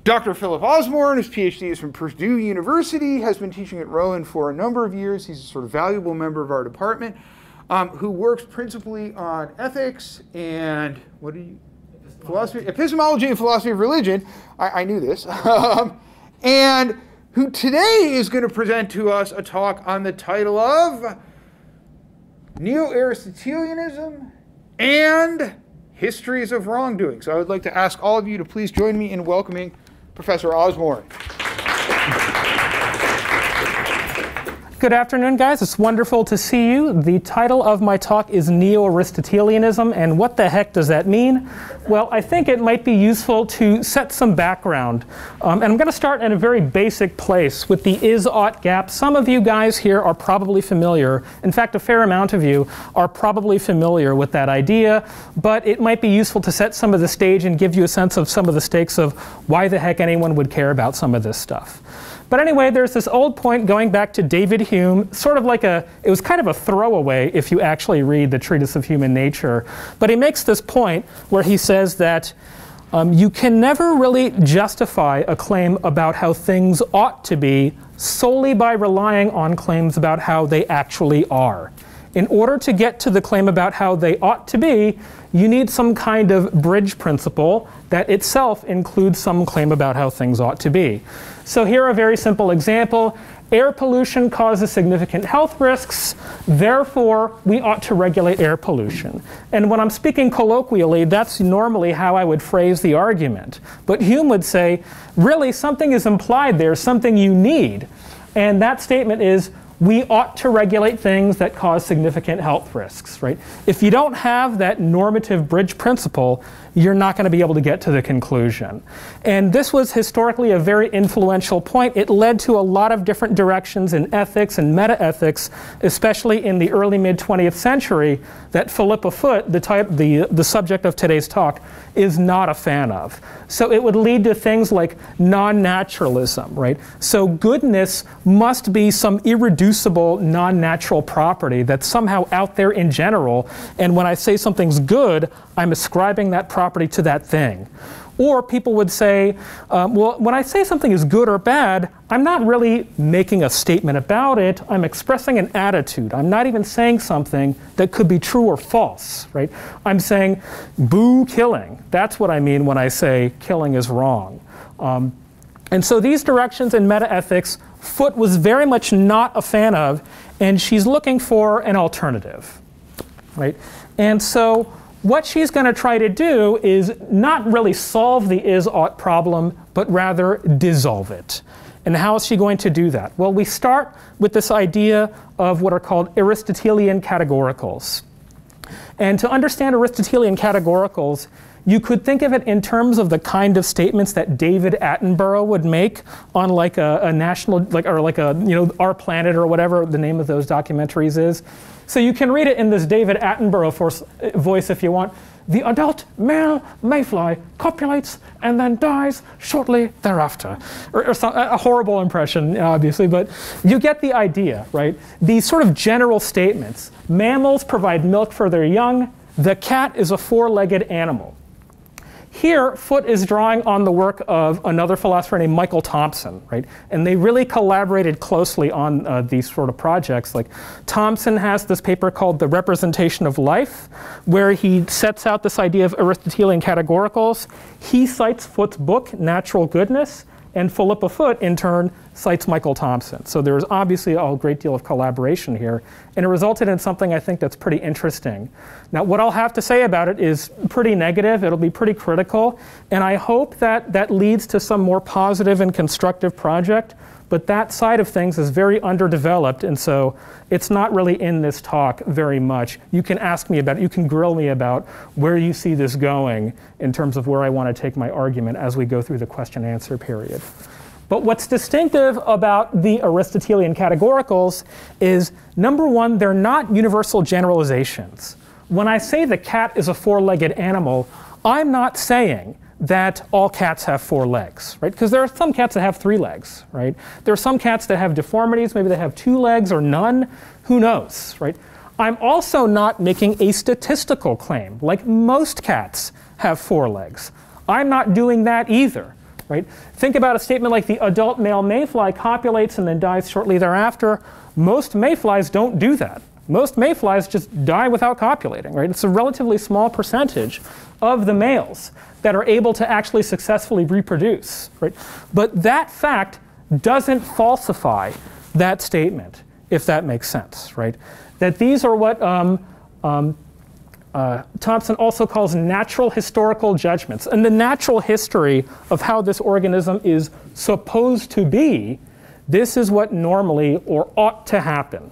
Dr. Philip Osborne, his PhD is from Purdue University, has been teaching at Rowan for a number of years. He's a sort of valuable member of our department, who works principally on ethics and philosophy, epistemology and philosophy of religion. I knew this. And who today is going to present to us a talk on the title of Neo-Aristotelianism and Histories of Wrongdoing. So I would like to ask all of you to please join me in welcoming Professor Osborne. Good afternoon, guys. It's wonderful to see you. The title of my talk is Neo-Aristotelianism, and what the heck does that mean? Well, I think it might be useful to set some background. And I'm going to start in a very basic place with the is-ought gap. Some of you guys here are probably familiar. In fact, a fair amount of you are probably familiar with that idea, but it might be useful to set some of the stage and give you a sense of some of the stakes of why the heck anyone would care about some of this stuff. But anyway, there's this old point going back to David Hume, sort of like it was kind of a throwaway if you actually read the Treatise of Human Nature. But he makes this point where he says that you can never really justify a claim about how things ought to be solely by relying on claims about how they actually are. In order to get to the claim about how they ought to be, you need some kind of bridge principle that itself includes some claim about how things ought to be. So here a very simple example. Air pollution causes significant health risks, therefore we ought to regulate air pollution. And when I'm speaking colloquially, that's normally how I would phrase the argument. But Hume would say, really something is implied there, something you need. And that statement is, we ought to regulate things that cause significant health risks, right? If you don't have that normative bridge principle, you're not going to be able to get to the conclusion. And this was historically a very influential point. It led to a lot of different directions in ethics and meta-ethics, especially in the early mid-20th century, that Philippa Foot, the subject of today's talk, is not a fan of. So it would lead to things like non-naturalism, right? So goodness must be some irreducible non-natural property that's somehow out there in general, and when I say something's good, I'm ascribing that property to that thing. Or people would say, well, when I say something is good or bad, I'm not really making a statement about it. I'm expressing an attitude. I'm not even saying something that could be true or false, right? I'm saying, boo killing. That's what I mean when I say killing is wrong. And so these directions in meta-ethics, Foot was very much not a fan of, and she's looking for an alternative, right? And so what she's going to try to do is not really solve the is-ought problem, but rather dissolve it. And how is she going to do that? Well, we start with this idea of what are called Aristotelian categoricals. And to understand Aristotelian categoricals, you could think of it in terms of the kind of statements that David Attenborough would make on like a national, or like a, Our Planet or whatever the name of those documentaries is. So you can read it in this David Attenborough voice if you want. The adult male mayfly copulates and then dies shortly thereafter. Or a horrible impression, obviously, but you get the idea, right? These sort of general statements. Mammals provide milk for their young. The cat is a four-legged animal. Here, Foot is drawing on the work of another philosopher named Michael Thompson, right? And they really collaborated closely on these sort of projects. Like Thompson has this paper called The Representation of Life, where he sets out this idea of Aristotelian categoricals. He cites Foot's book, Natural Goodness, and Philippa Foot, in turn, cites Michael Thompson. So there's obviously a great deal of collaboration here, and it resulted in something I think that's pretty interesting. Now, what I'll have to say about it is pretty negative. It'll be pretty critical, and I hope that that leads to some more positive and constructive project, but that side of things is very underdeveloped, and so it's not really in this talk very much. You can ask me about it. You can grill me about where you see this going in terms of where I want to take my argument as we go through the question-answer period. But what's distinctive about the Aristotelian categoricals is, number one, they're not universal generalizations. When I say the cat is a four-legged animal, I'm not saying that all cats have four legs, right? Because there are some cats that have three legs, right? There are some cats that have deformities. Maybe they have two legs or none. Who knows, right? I'm also not making a statistical claim, like most cats have four legs. I'm not doing that either. right? Think about a statement like the adult male mayfly copulates and then dies shortly thereafter. Most mayflies don't do that. Most mayflies just die without copulating, right? It's a relatively small percentage of the males that are able to actually successfully reproduce, right? But that fact doesn't falsify that statement, if that makes sense, right? That these are what Thompson also calls natural historical judgments. And the natural history of how this organism is supposed to be, this is what normally or ought to happen.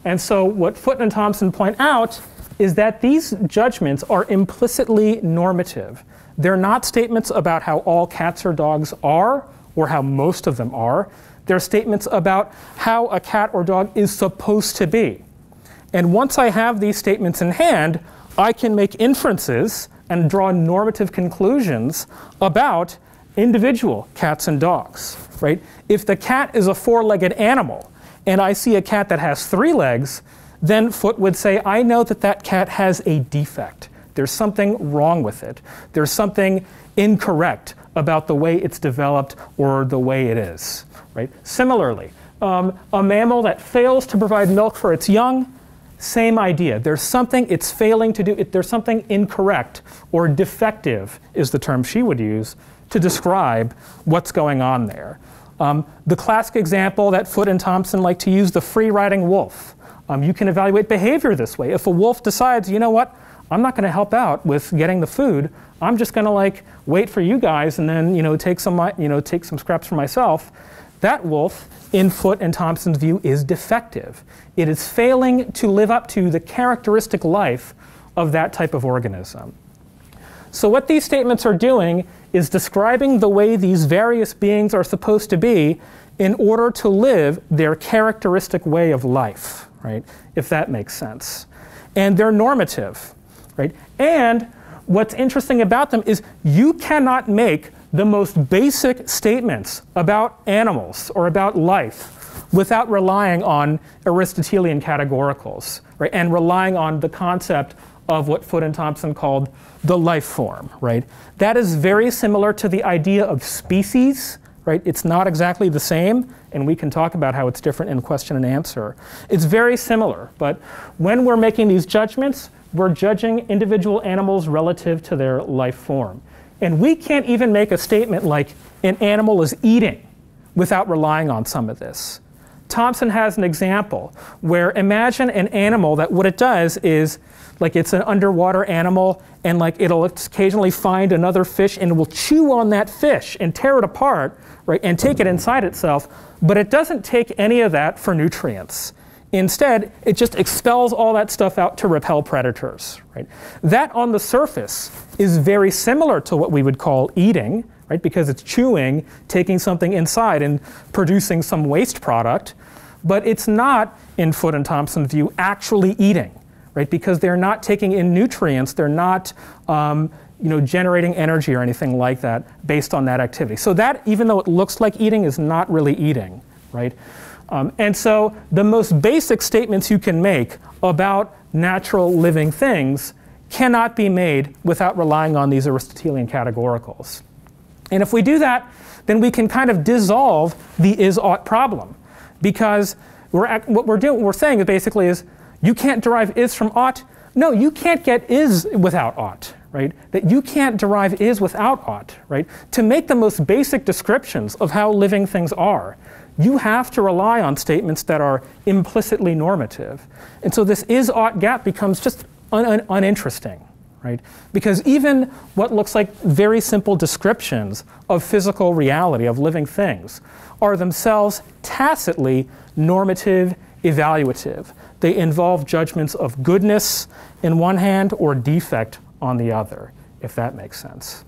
And so what Foot and Thompson point out is that these judgments are implicitly normative. They're not statements about how all cats or dogs are or how most of them are. They're statements about how a cat or dog is supposed to be. And once I have these statements in hand, I can make inferences and draw normative conclusions about individual cats and dogs, right? If the cat is a four-legged animal and I see a cat that has 3 legs, then Foot would say, I know that that cat has a defect. There's something wrong with it. There's something incorrect about the way it's developed or the way it is, right? Similarly, a mammal that fails to provide milk for its young, same idea. There's something it's failing to do. There's something incorrect or defective is the term she would use to describe what's going on there. The classic example that Foot and Thompson like to use, the free-riding wolf. You can evaluate behavior this way. If a wolf decides, you know what, I'm not going to help out with getting the food. I'm just going to like wait for you guys and then take some scraps for myself. That wolf, in Foot and Thompson's view, is defective. It is failing to live up to the characteristic life of that type of organism. So what these statements are doing is describing the way these various beings are supposed to be in order to live their characteristic way of life, right? If that makes sense. And they're normative, right? And what's interesting about them is you cannot make the most basic statements about animals or about life without relying on Aristotelian categoricals, right? And relying on the concept of what Foot and Thompson called the life form, right? That is very similar to the idea of species, right? It's not exactly the same, and we can talk about how it's different in question and answer. It's very similar, but when we're making these judgments, we're judging individual animals relative to their life form. And we can't even make a statement like an animal is eating without relying on some of this. Thompson has an example where imagine an animal that what it does is, like it's an underwater animal and like it'll occasionally find another fish and it will chew on that fish and tear it apart, right, and take it inside itself, but it doesn't take any of that for nutrients. Instead, it just expels all that stuff out to repel predators, right? That on the surface is very similar to what we would call eating, right? Because it's chewing, taking something inside and producing some waste product, but it's not, in Foot and Thompson's view, actually eating, right? Because they're not taking in nutrients, they're not generating energy or anything like that based on that activity. So that, even though it looks like eating, is not really eating, right? And so the most basic statements you can make about natural living things cannot be made without relying on these Aristotelian categoricals. And if we do that, then we can kind of dissolve the is-ought problem. Because what we're saying basically is, you can't derive is from ought. No, you can't get is without ought, right? That you can't derive is without ought, right? To make the most basic descriptions of how living things are, you have to rely on statements that are implicitly normative. And so this is-ought gap becomes just uninteresting, right? Because even what looks like very simple descriptions of physical reality, of living things, are themselves tacitly normative, evaluative. They involve judgments of goodness in one hand or defect on the other, if that makes sense.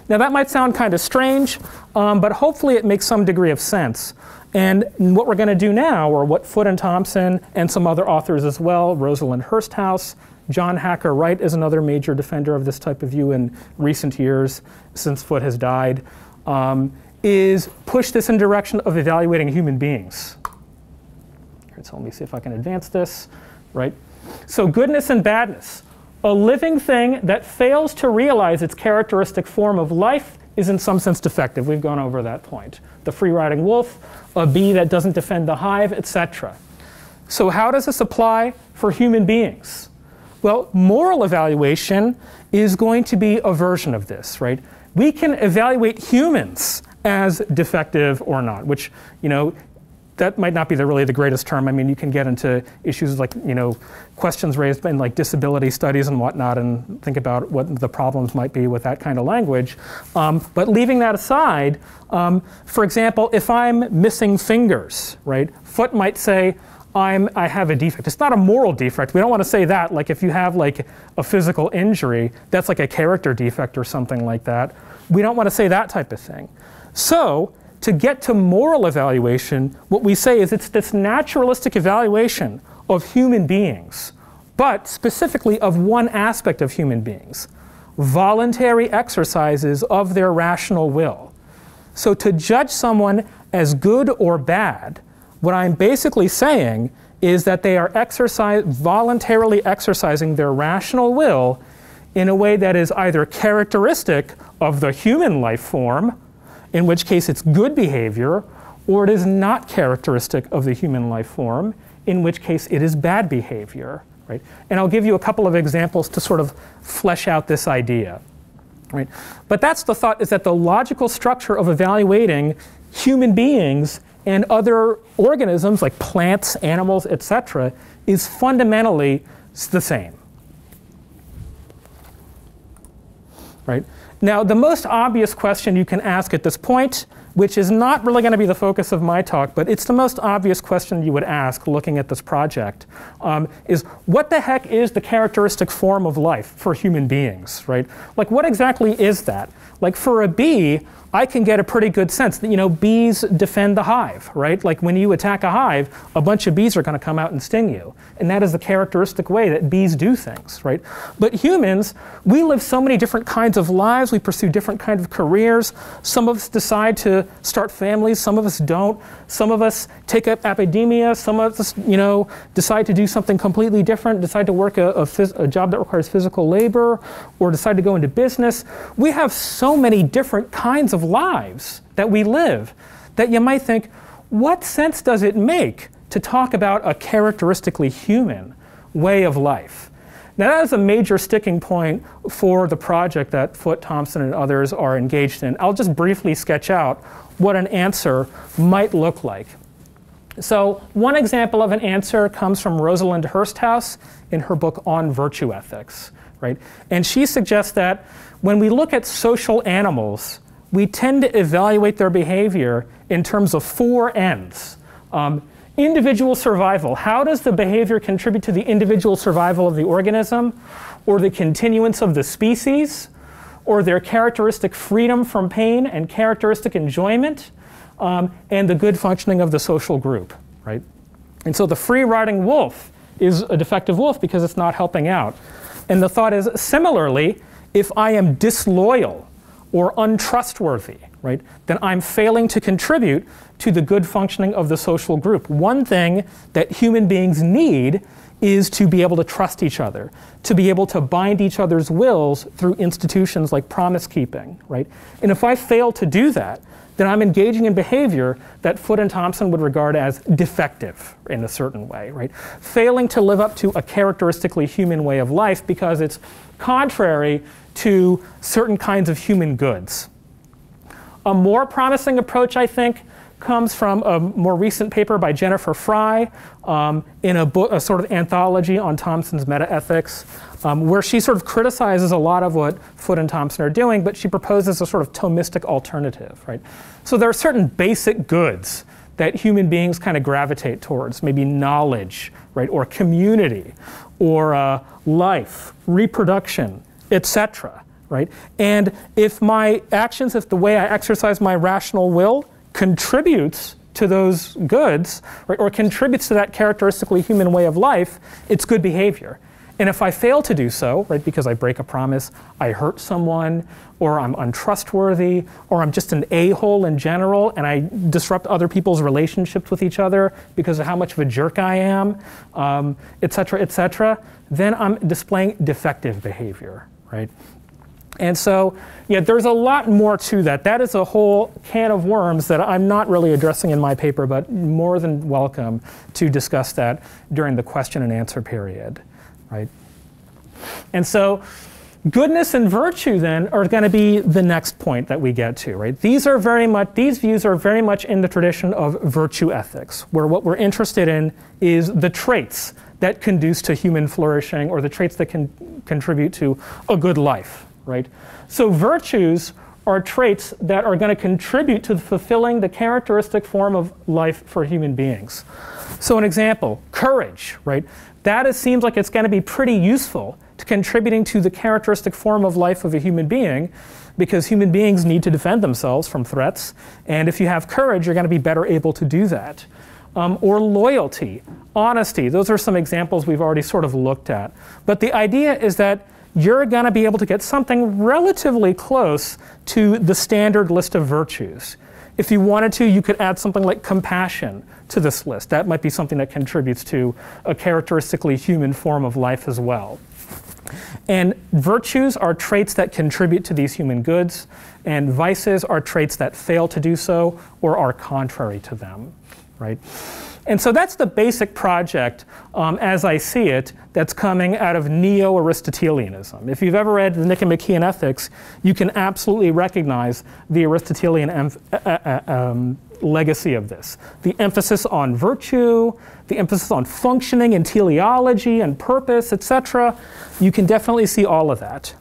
Now that might sound kind of strange, but hopefully it makes some degree of sense. And what we're going to do now, or what Foot and Thompson and some other authors as well, Rosalind Hursthouse, John Hacker Wright is another major defender of this type of view in recent years since Foot has died, is push this in direction of evaluating human beings. So let me see if I can advance this, right? So goodness and badness. A living thing that fails to realize its characteristic form of life is in some sense defective. We've gone over that point. The free-riding wolf, a bee that doesn't defend the hive, etc. So how does this apply for human beings? Well, moral evaluation is going to be a version of this, right? We can evaluate humans as defective or not, which, that might not be really the greatest term. I mean, you can get into issues like, questions raised in like disability studies and whatnot, and think about what the problems might be with that kind of language. But leaving that aside, for example, if I'm missing fingers, right? Foot might say, I have a defect. It's not a moral defect. We don't want to say that. Like if you have like a physical injury, that's like a character defect or something like that. We don't want to say that type of thing. So to get to moral evaluation, what we say is it's this naturalistic evaluation of human beings, but specifically of one aspect of human beings, voluntary exercises of their rational will. So to judge someone as good or bad, what I'm basically saying is that they are voluntarily exercising their rational will in a way that is either characteristic of the human life form, in which case it's good behavior, or it is not characteristic of the human life form, in which case it is bad behavior, right? And I'll give you a couple of examples to sort of flesh out this idea, right? But that's the thought, is that the logical structure of evaluating human beings and other organisms like plants, animals, etc., is fundamentally the same, right? Now, the most obvious question you can ask at this point, which is not really going to be the focus of my talk, but it's the most obvious question you would ask looking at this project, is what the heck is the characteristic form of life for human beings, right? Like, what exactly is that? Like, for a bee, I can get a pretty good sense that, bees defend the hive, right? Like when you attack a hive, a bunch of bees are going to come out and sting you. And that is the characteristic way that bees do things, right? But humans, we live so many different kinds of lives. We pursue different kinds of careers. Some of us decide to start families. Some of us don't. Some of us take up academia. Some of us, decide to do something completely different, decide to work a job that requires physical labor, or decide to go into business. We have so many different kinds of lives that we live that you might think, what sense does it make to talk about a characteristically human way of life? Now that is a major sticking point for the project that Foot, Thompson, and others are engaged in. I'll just briefly sketch out what an answer might look like. So one example of an answer comes from Rosalind Hursthouse in her book On Virtue Ethics, right? And she suggests that when we look at social animals, we tend to evaluate their behavior in terms of 4 ends. Individual survival. How does the behavior contribute to the individual survival of the organism, or the continuance of the species, or their characteristic freedom from pain and characteristic enjoyment, and the good functioning of the social group, right? And so the free-riding wolf is a defective wolf because it's not helping out. And the thought is, similarly, if I am disloyal or untrustworthy, right, then I'm failing to contribute to the good functioning of the social group. One thing that human beings need is to be able to trust each other, to be able to bind each other's wills through institutions like promise keeping, right? And if I fail to do that, then I'm engaging in behavior that Foot and Thompson would regard as defective in a certain way, right? Failing to live up to a characteristically human way of life because it's contrary to certain kinds of human goods. A more promising approach, I think, comes from a more recent paper by Jennifer Fry in a book, a sort of anthology on Thompson's meta-ethics, where she sort of criticizes a lot of what Foot and Thompson are doing, but she proposes a sort of Thomistic alternative, right? So there are certain basic goods that human beings kind of gravitate towards, maybe knowledge, right, or community, or life, reproduction, etc., right? And if my actions, if the way I exercise my rational will contributes to those goods, right, or contributes to that characteristically human way of life, it's good behavior. And if I fail to do so, right, because I break a promise, I hurt someone, or I'm untrustworthy, or I'm just an a-hole in general, and I disrupt other people's relationships with each other because of how much of a jerk I am, et cetera, then I'm displaying defective behavior, right? And so, yeah, there's a lot more to that. That is a whole can of worms that I'm not really addressing in my paper, but more than welcome to discuss that during the question and answer period, right? And so goodness and virtue then are going to be the next point that we get to, right? These views are very much in the tradition of virtue ethics, where what we're interested in is the traits that conduce to human flourishing, or the traits that can contribute to a good life, right? So virtues are traits that are going to contribute to fulfilling the characteristic form of life for human beings. So an example, courage, right? That seems like it's going to be pretty useful to contributing to the characteristic form of life of a human being, because human beings need to defend themselves from threats. And if you have courage, you're going to be better able to do that. Or loyalty, honesty. Those are some examples we've already sort of looked at. But the idea is that you're going to be able to get something relatively close to the standard list of virtues. If you wanted to, you could add something like compassion to this list. That might be something that contributes to a characteristically human form of life as well. And virtues are traits that contribute to these human goods, and vices are traits that fail to do so or are contrary to them, right? And so that's the basic project, as I see it, that's coming out of Neo-Aristotelianism. If you've ever read the Nicomachean Ethics, you can absolutely recognize the Aristotelian legacy of this. The emphasis on virtue, the emphasis on functioning and teleology and purpose, etc. You can definitely see all of that.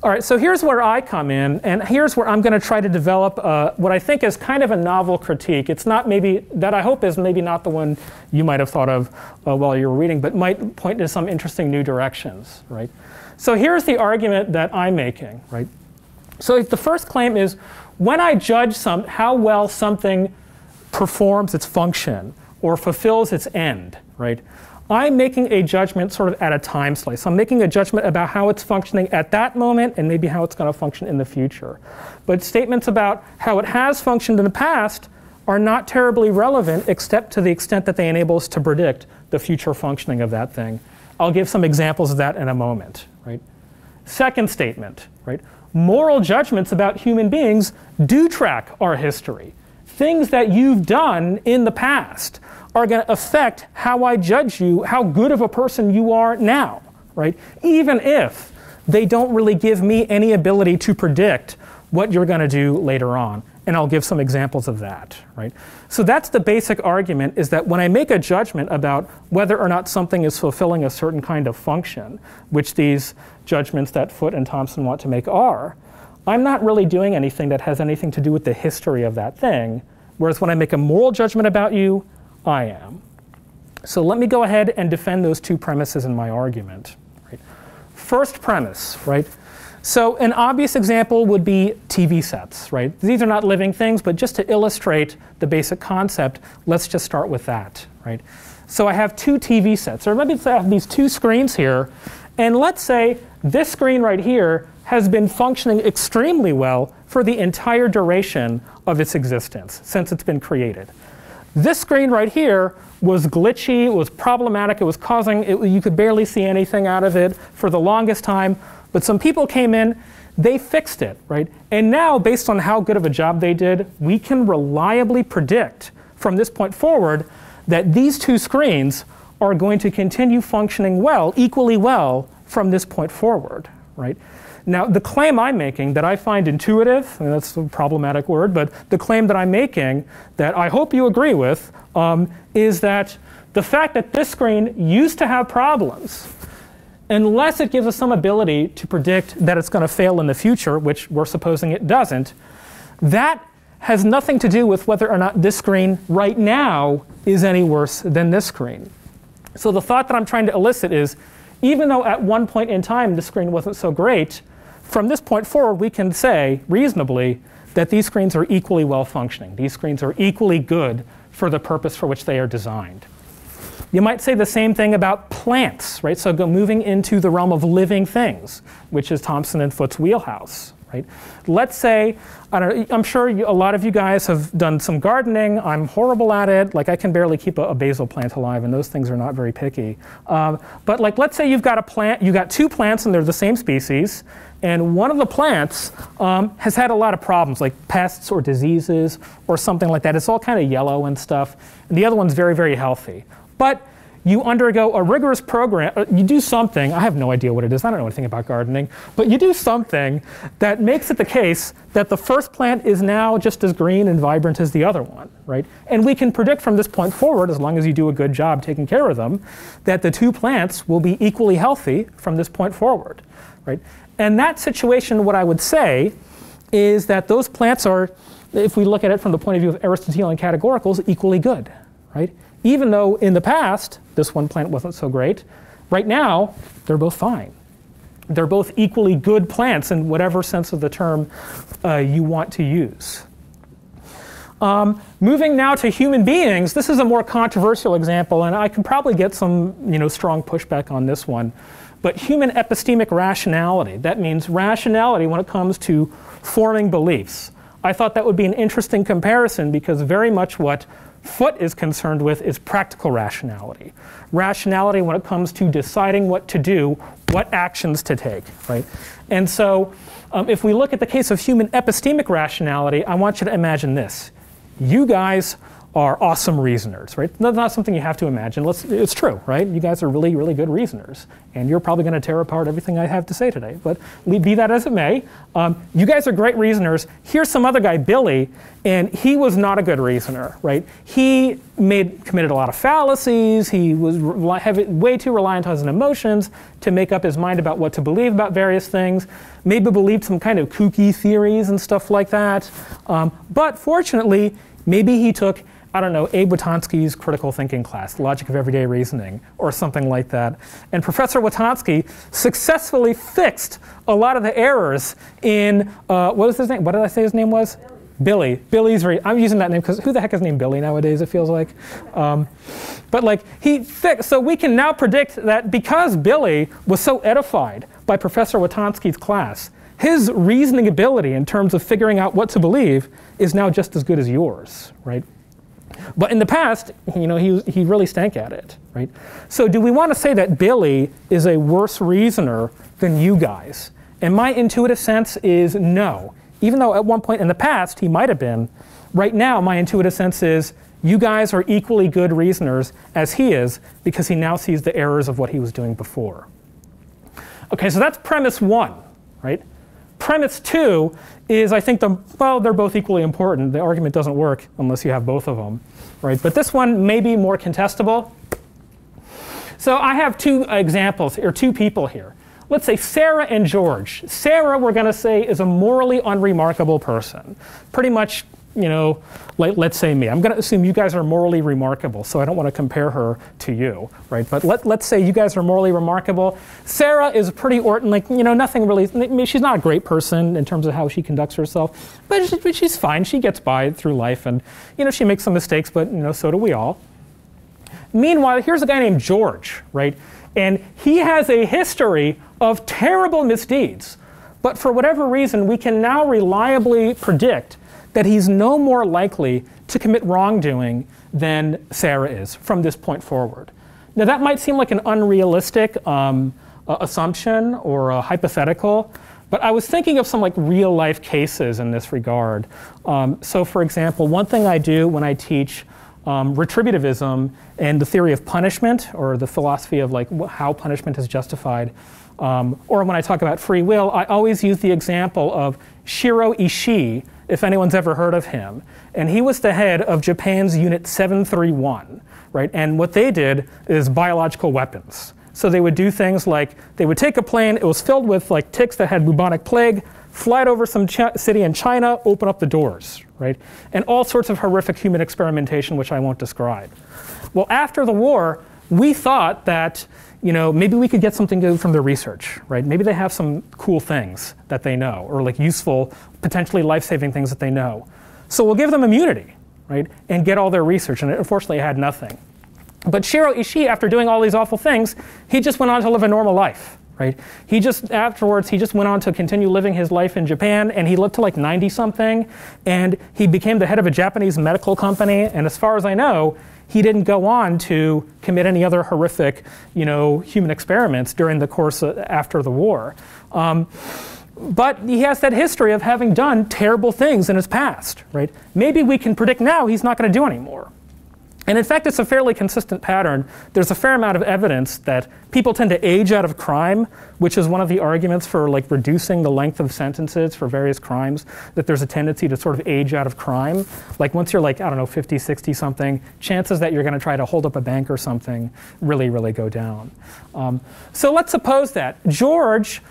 All right, so here's where I come in, and here's where I'm going to try to develop what I think is kind of a novel critique. It's not maybe, that I hope is maybe not the one you might have thought of while you were reading, but might point to some interesting new directions, right? So here's the argument that I'm making, right? So if the first claim is, when I judge how well something performs its function or fulfills its end, right? I'm making a judgment sort of at a time slice. I'm making a judgment about how it's functioning at that moment and maybe how it's going to function in the future. But statements about how it has functioned in the past are not terribly relevant, except to the extent that they enable us to predict the future functioning of that thing. I'll give some examples of that in a moment, right? Second statement, right? Moral judgments about human beings do track our history. Things that you've done in the past are going to affect how I judge you, how good of a person you are now, right? Even if they don't really give me any ability to predict what you're going to do later on. And I'll give some examples of that, right? So that's the basic argument, is that when I make a judgment about whether or not something is fulfilling a certain kind of function, which these judgments that Foot and Thompson want to make are, I'm not really doing anything that has anything to do with the history of that thing. Whereas when I make a moral judgment about you, I am. So let me go ahead and defend those two premises in my argument. Right? First premise, right? So an obvious example would be TV sets, right? These are not living things, but just to illustrate the basic concept, let's just start with that, right? So I have two TV sets, or maybe I have these two screens here, and let's say this screen right here has been functioning extremely well for the entire duration of its existence, since it's been created. This screen right here was glitchy, it was problematic, it was causing, you could barely see anything out of it for the longest time, but some people came in, they fixed it, right? And now, based on how good of a job they did, we can reliably predict from this point forward that these two screens are going to continue functioning well, equally well, from this point forward, right? Now, the claim I'm making that I find intuitive, and that's a problematic word, but the claim that I'm making that I hope you agree with is that the fact that this screen used to have problems, unless it gives us some ability to predict that it's going to fail in the future, which we're supposing it doesn't, that has nothing to do with whether or not this screen right now is any worse than this screen. So the thought that I'm trying to elicit is, even though at one point in time the screen wasn't so great, from this point forward we can say reasonably that these screens are equally well functioning. These screens are equally good for the purpose for which they are designed. You might say the same thing about plants, right? So moving into the realm of living things, which is Thompson and Foot's wheelhouse, right? Let's say, I'm sure a lot of you guys have done some gardening. I'm horrible at it. Like I can barely keep a basil plant alive, and those things are not very picky. But like, let's say you've got a plant, you got 2 plants and they're the same species, and one of the plants has had a lot of problems, like pests or diseases or something like that. It's all kind of yellow and stuff. And the other one's very, very healthy. But you undergo a rigorous program, you do something, I have no idea what it is, I don't know anything about gardening, but you do something that makes it the case that the first plant is now just as green and vibrant as the other one, right? And we can predict from this point forward, as long as you do a good job taking care of them, that the 2 plants will be equally healthy from this point forward, right? And that situation, what I would say is that those plants are, if we look at it from the point of view of Aristotelian categoricals, equally good, right? Even though in the past, this one plant wasn't so great, right now, they're both fine. They're both equally good plants in whatever sense of the term you want to use. Moving now to human beings, this is a more controversial example, and I can probably get some strong pushback on this one. But human epistemic rationality, that means rationality when it comes to forming beliefs. I thought that would be an interesting comparison because very much what Foot is concerned with is practical rationality. Rationality when it comes to deciding what to do, what actions to take, right? And so if we look at the case of human epistemic rationality, I want you to imagine this. You guys are awesome reasoners, right? That's not something you have to imagine. It's true, right? You guys are really, really good reasoners. And you're probably going to tear apart everything I have to say today. But be that as it may, you guys are great reasoners. Here's some other guy, Billy, and he was not a good reasoner, right? He committed a lot of fallacies. He was way too reliant on his emotions to make up his mind about what to believe about various things. Maybe believed some kind of kooky theories and stuff like that. But fortunately, maybe he took, I don't know, Abe Witansky's critical thinking class, the logic of everyday reasoning, or something like that. And Professor Witansky successfully fixed a lot of the errors in, what was his name? What did I say his name was? Billy. Billy's, I'm using that name because who the heck is named Billy nowadays, it feels like. But like, he fixed, so we can now predict that because Billy was so edified by Professor Witansky's class, his reasoning ability in terms of figuring out what to believe is now just as good as yours, right? But in the past, he really stank at it, right? So do we want to say that Billy is a worse reasoner than you guys? And my intuitive sense is no. Even though at one point in the past he might have been, right now my intuitive sense is you guys are equally good reasoners as he is because he now sees the errors of what he was doing before. Okay, so that's premise 1, right? Premise 2 is, I think, they're both equally important. The argument doesn't work unless you have both of them, right? But this one may be more contestable. So I have 2 examples, or 2 people here. Let's say Sarah and George. Sarah, we're going to say, is a morally unremarkable person. Pretty much, let's say me. I'm going to assume you guys are morally remarkable, so I don't want to compare her to you, right? But let's say you guys are morally remarkable. Sarah is pretty nothing really, I mean, she's not a great person in terms of how she conducts herself, but she's fine. She gets by through life, and she makes some mistakes, but so do we all. Meanwhile, here's a guy named George, right? And he has a history of terrible misdeeds. But for whatever reason, we can now reliably predict that he's no more likely to commit wrongdoing than Sarah is from this point forward. Now that might seem like an unrealistic assumption or a hypothetical, but I was thinking of some real life cases in this regard. So for example, one thing I do when I teach retributivism and the theory of punishment, or the philosophy of how punishment is justified, or when I talk about free will, I always use the example of Shiro Ishii, if anyone's ever heard of him. And he was the head of Japan's Unit 731, right? And what they did is biological weapons. So they would do things like, they would take a plane, it was filled with ticks that had bubonic plague, fly it over some city in China, open up the doors, right? And all sorts of horrific human experimentation, which I won't describe. Well, after the war, we thought that maybe we could get something good from their research, right? Maybe they have some cool things that they know, or useful, potentially life-saving things that they know. So we'll give them immunity, right? And get all their research, and it unfortunately had nothing. But Shiro Ishii, after doing all these awful things, he just went on to live a normal life, right? Afterwards, he just went on to continue living his life in Japan, and he lived to like 90-something, and he became the head of a Japanese medical company, and as far as I know, he didn't go on to commit any other horrific, human experiments during the course after the war. But he has that history of having done terrible things in his past, right? Maybe we can predict now he's not going to do anymore. And in fact, it's a fairly consistent pattern. There's a fair amount of evidence that people tend to age out of crime, which is one of the arguments for like reducing the length of sentences for various crimes, that there's a tendency to sort of age out of crime. Like once you're like, I don't know, 50, 60 something, chances that you're going to try to hold up a bank or something really, really go down. So let's suppose that George,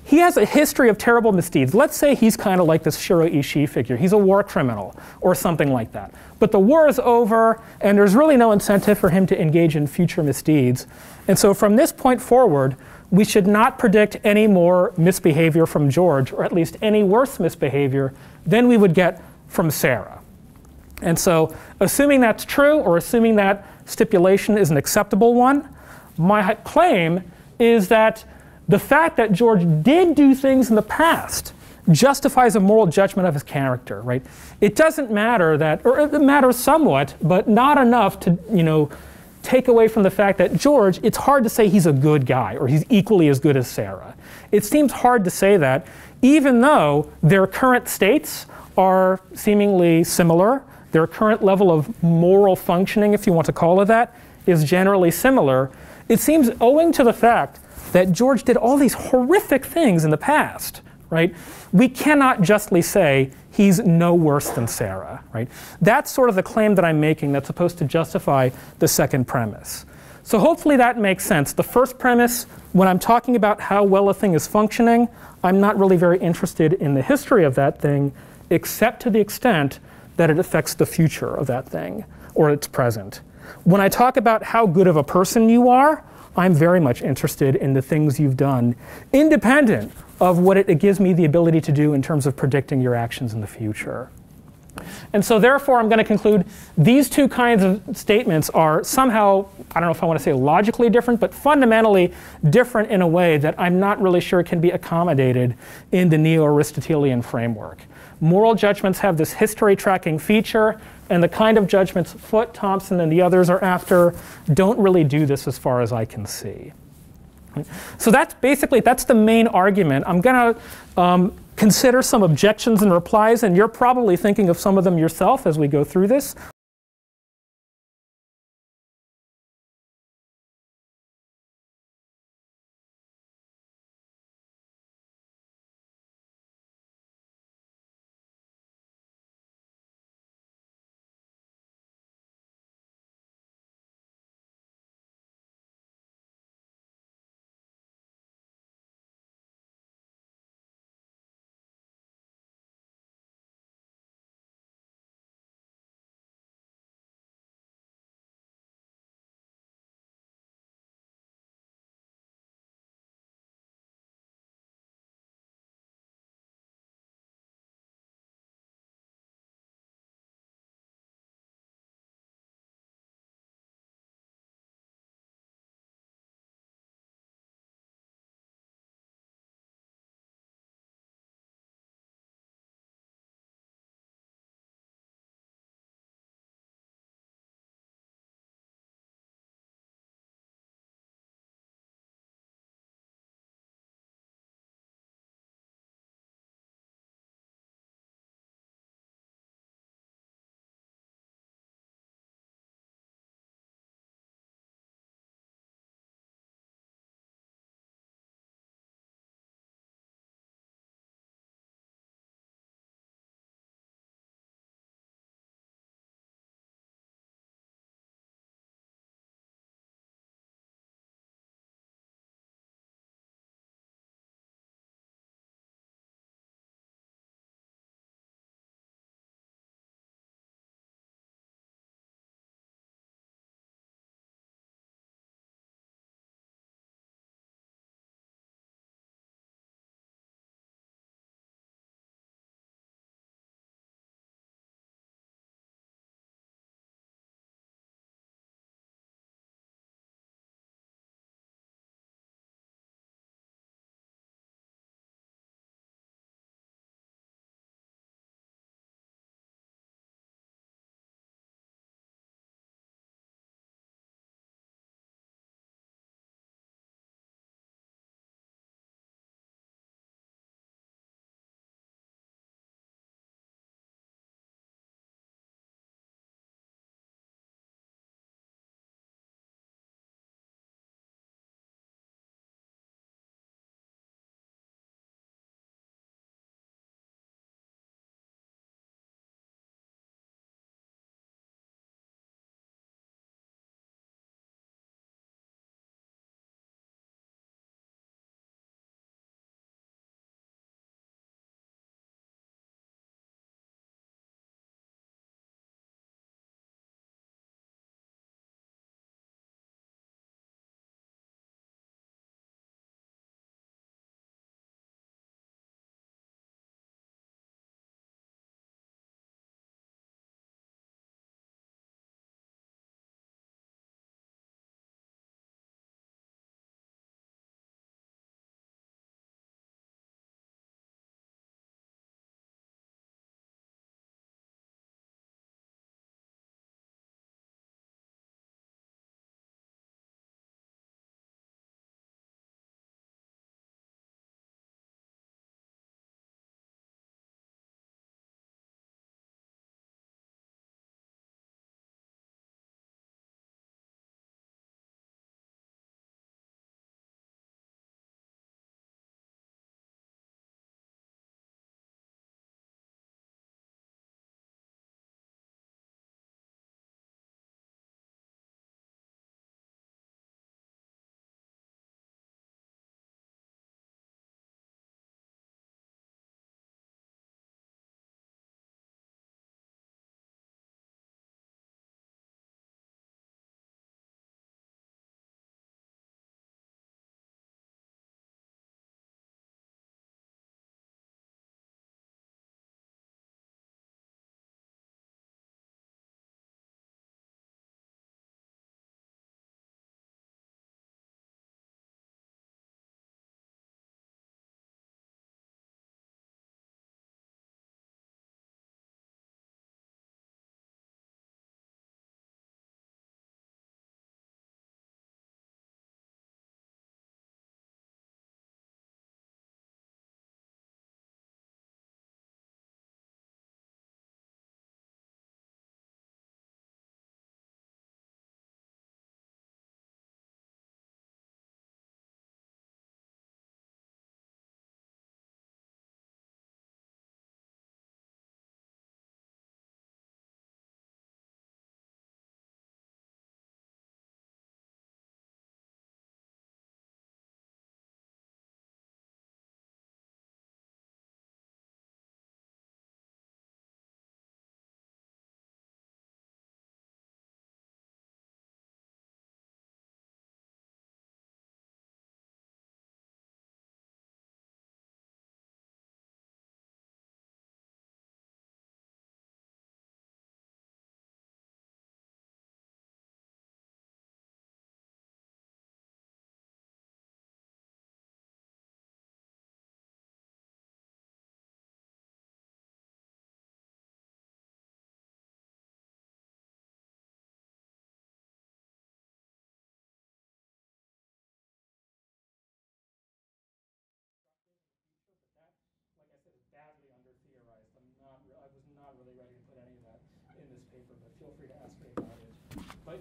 he has a history of terrible misdeeds. Let's say he's kind of like this Shiro Ishii figure. He's a war criminal or something like that. But the war is over, and there's really no incentive for him to engage in future misdeeds. And so from this point forward, we should not predict any more misbehavior from George, or at least any worse misbehavior than we would get from Sarah. And so assuming that's true, or assuming that stipulation is an acceptable one, my claim is that the fact that George did do things in the past justifies a moral judgment of his character, right? It doesn't matter that, or it matters somewhat, but not enough to, take away from the fact that George, it's hard to say he's a good guy or he's equally as good as Sarah. It seems hard to say that, even though their current states are seemingly similar, their current level of moral functioning, if you want to call it that, is generally similar. It seems owing to the fact that George did all these horrific things in the past, right? We cannot justly say he's no worse than Sarah, right? That's sort of the claim that I'm making that's supposed to justify the second premise. So hopefully that makes sense. The first premise, when I'm talking about how well a thing is functioning, I'm not really very interested in the history of that thing, except to the extent that it affects the future of that thing, or its present. When I talk about how good of a person you are, I'm very much interested in the things you've done, independent of what it gives me the ability to do in terms of predicting your actions in the future. And so therefore, I'm going to conclude these two kinds of statements are somehow, I don't know if I want to say logically different, but fundamentally different in a way that I'm not really sure can be accommodated in the Neo-Aristotelian framework. Moral judgments have this history tracking feature, and the kind of judgments Foot, Thompson, and the others are after don't really do this as far as I can see. So that's the main argument. I'm going to consider some objections and replies, and you're probably thinking of some of them yourself as we go through this.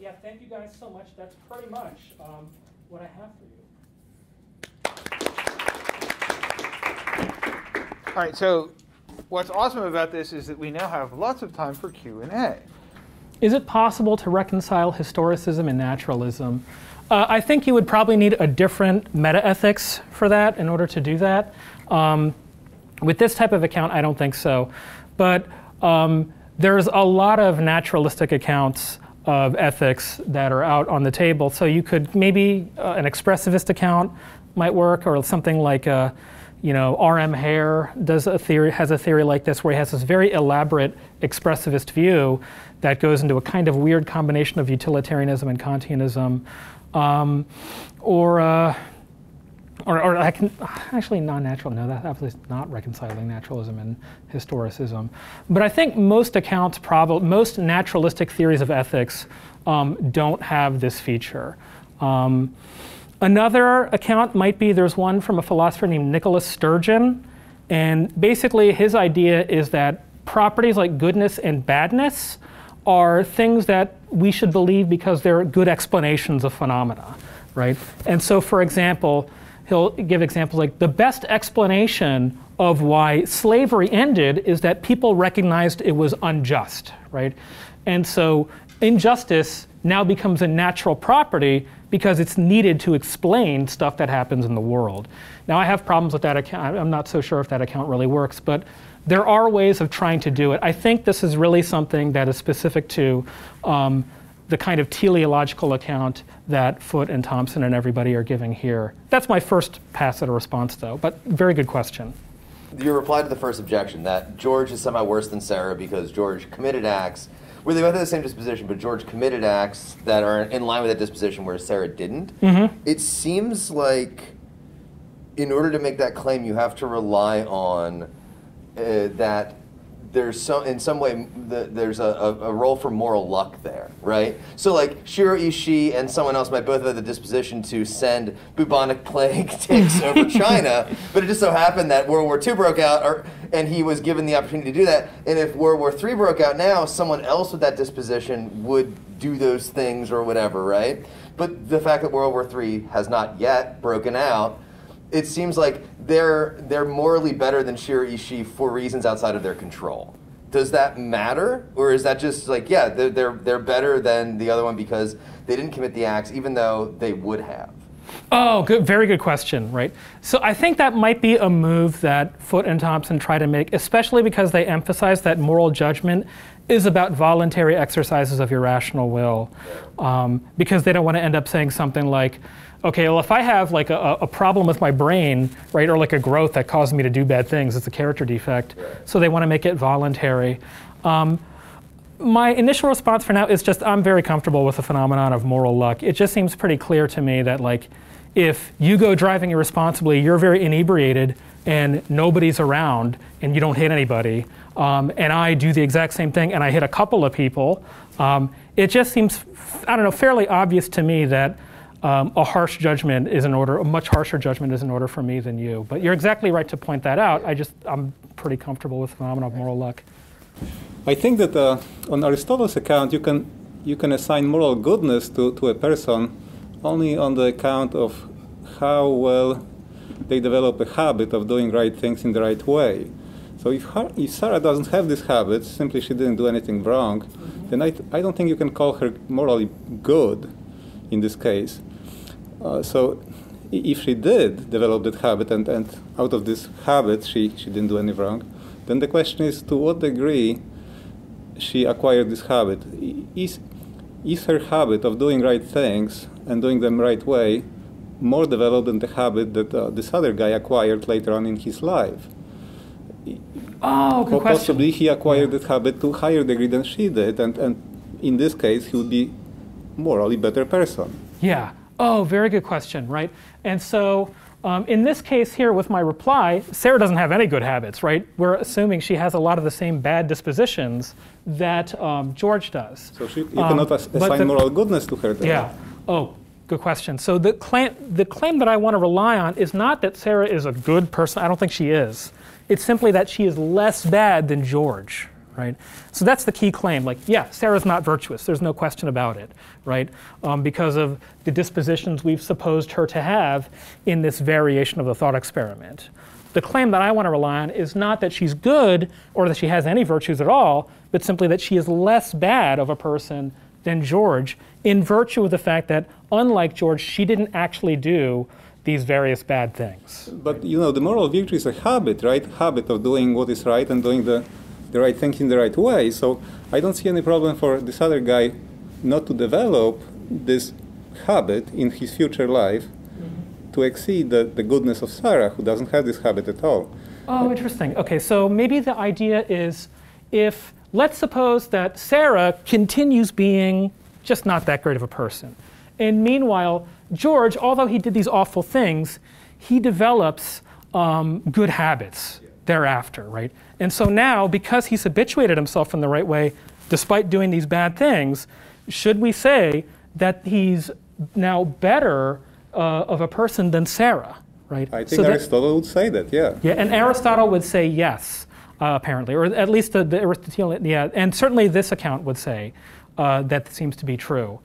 Yeah, thank you guys so much. That's pretty much what I have for you. All right, so what's awesome about this is that we now have lots of time for Q&A. Is it possible to reconcile historicism and naturalism? I think you would probably need a different meta-ethics for that in order to do that. With this type of account, I don't think so. But there's a lot of naturalistic accounts of ethics that are out on the table. So you could maybe an expressivist account might work, or something like R.M. Hare has a theory like this, where he has this very elaborate expressivist view that goes into a kind of weird combination of utilitarianism and Kantianism, or I can actually non-natural. No, that's absolutely not reconciling naturalism and historicism. But I think most accounts, most naturalistic theories of ethics don't have this feature. Another account might be, there's one from a philosopher named Nicholas Sturgeon, and basically his idea is that properties like goodness and badness are things that we should believe because they're good explanations of phenomena, right? And so, for example, he'll give examples like the best explanation of why slavery ended is that people recognized it was unjust, right? And so injustice now becomes a natural property because it's needed to explain stuff that happens in the world. Now, I have problems with that account. I'm not so sure if that account really works, but there are ways of trying to do it. I think this is really something that is specific to the kind of teleological account that Foot and Thompson and everybody are giving here. That's my first pass at a response, though, but very good question. Your reply to the first objection, that George is somehow worse than Sarah because George committed acts where they both have the same disposition, but George committed acts that are in line with that disposition, whereas Sarah didn't. Mm-hmm. It seems like in order to make that claim, you have to rely on that there's in some way there's a role for moral luck there, right? So like Shiro Ishii and someone else might both have the disposition to send bubonic plague ticks over China, but it just so happened that World War II broke out, and he was given the opportunity to do that. And if World War III broke out now, someone else with that disposition would do those things or whatever, right? But the fact that World War III has not yet broken out, it seems like they're morally better than Shiro Ishii for reasons outside of their control. Does that matter, or is that just like, yeah, they're better than the other one because they didn't commit the acts, even though they would have? Oh, good, very good question, right? So I think that might be a move that Foot and Thompson try to make, especially because they emphasize that moral judgment is about voluntary exercises of your rational will, because they don't want to end up saying something like, okay, well, if I have like a problem with my brain, right, or like a growth that causes me to do bad things, it's a character defect, so they want to make it voluntary. My initial response for now is just I'm very comfortable with the phenomenon of moral luck. It just seems pretty clear to me that like if you go driving irresponsibly, you're very inebriated and nobody's around and you don't hit anybody, and I do the exact same thing and I hit a couple of people, it just seems, I don't know, fairly obvious to me that a harsh judgment is in order, a much harsher judgment is in order for me than you. But you're exactly right to point that out. I'm pretty comfortable with the phenomenon of moral luck. I think that on Aristotle's account, you can assign moral goodness to a person only on the account of how well they develop a habit of doing right things in the right way. So if Sarah doesn't have this habit, simply she didn't do anything wrong, then I don't think you can call her morally good in this case. So if she did develop that habit and out of this habit she didn't do any wrong, then the question is to what degree she acquired this habit. Is her habit of doing right things and doing them right way more developed than the habit that this other guy acquired later on in his life? Oh, good question. Possibly he acquired that habit to a higher degree than she did, and in this case he would be morally better person. Yeah. Oh, very good question, right? And so in this case here with my reply, Sarah doesn't have any good habits, right? We're assuming she has a lot of the same bad dispositions that George does. So you cannot assign moral goodness to her then. Yeah. Oh, good question. So the claim that I want to rely on is not that Sarah is a good person. I don't think she is. It's simply that she is less bad than George, right? So that's the key claim. Like, yeah, Sarah's not virtuous. There's no question about it, right? Because of the dispositions we've supposed her to have in this variation of the thought experiment. The claim that I want to rely on is not that she's good or that she has any virtues at all, but simply that she is less bad of a person than George in virtue of the fact that, unlike George, she didn't actually do these various bad things. But the moral virtue is a habit, right? Habit of doing what is right and doing the right things in the right way. So I don't see any problem for this other guy not to develop this habit in his future life to exceed the goodness of Sarah, who doesn't have this habit at all. Oh, interesting. Okay, so maybe the idea is let's suppose that Sarah continues being just not that great of a person. And meanwhile, George, although he did these awful things, he develops good habits thereafter, right? And so now, because he's habituated himself in the right way, despite doing these bad things, should we say that he's now better of a person than Sarah, right? I think Aristotle would say that, yeah. Yeah, and Aristotle would say yes, apparently, or at least the Aristotelian, yeah, and certainly this account would say that seems to be true.